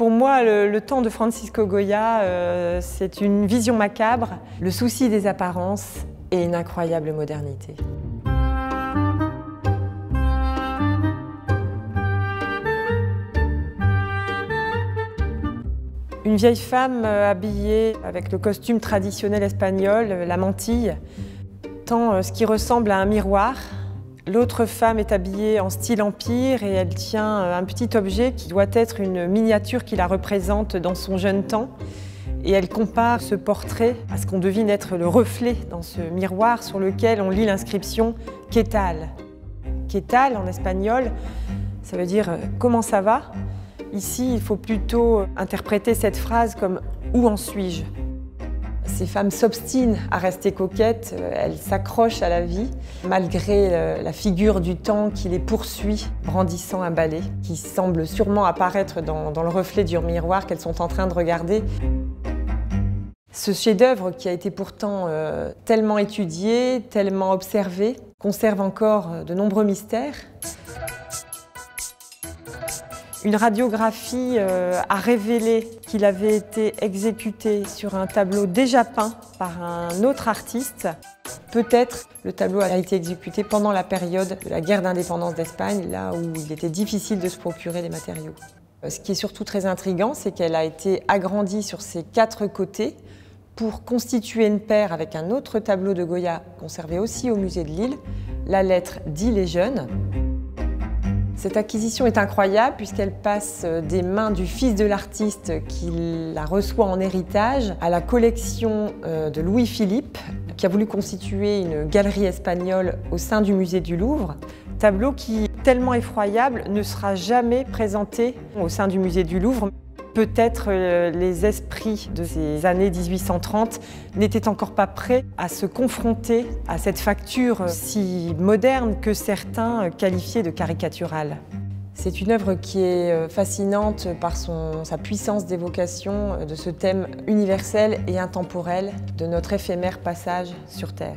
Pour moi, le temps de Francisco Goya, c'est une vision macabre, le souci des apparences et une incroyable modernité. Une vieille femme habillée avec le costume traditionnel espagnol, la mantille, tend ce qui ressemble à un miroir. L'autre femme est habillée en style empire et elle tient un petit objet qui doit être une miniature qui la représente dans son jeune temps. Et elle compare ce portrait à ce qu'on devine être le reflet dans ce miroir sur lequel on lit l'inscription « ¿Qué tal ?». « ¿Qué tal » en espagnol, ça veut dire « comment ça va ?» Ici, il faut plutôt interpréter cette phrase comme « où en suis-je ?» Ces femmes s'obstinent à rester coquettes, elles s'accrochent à la vie, malgré la figure du temps qui les poursuit, brandissant un balai, qui semble sûrement apparaître dans le reflet du miroir qu'elles sont en train de regarder. Ce chef-d'œuvre, qui a été pourtant tellement étudié, tellement observé, conserve encore de nombreux mystères. Une radiographie a révélé qu'il avait été exécuté sur un tableau déjà peint par un autre artiste. Peut-être le tableau a été exécuté pendant la période de la guerre d'indépendance d'Espagne, là où il était difficile de se procurer des matériaux. Ce qui est surtout très intriguant, c'est qu'elle a été agrandie sur ses 4 côtés pour constituer une paire avec un autre tableau de Goya conservé aussi au musée de Lille, la lettre d'Ille et Jeune. Cette acquisition est incroyable puisqu'elle passe des mains du fils de l'artiste qui la reçoit en héritage à la collection de Louis-Philippe qui a voulu constituer une galerie espagnole au sein du musée du Louvre. Tableau qui, tellement effroyable, ne sera jamais présenté au sein du musée du Louvre. Peut-être les esprits de ces années 1830 n'étaient encore pas prêts à se confronter à cette facture si moderne que certains qualifiaient de caricaturale. C'est une œuvre qui est fascinante par sa puissance d'évocation de ce thème universel et intemporel de notre éphémère passage sur Terre.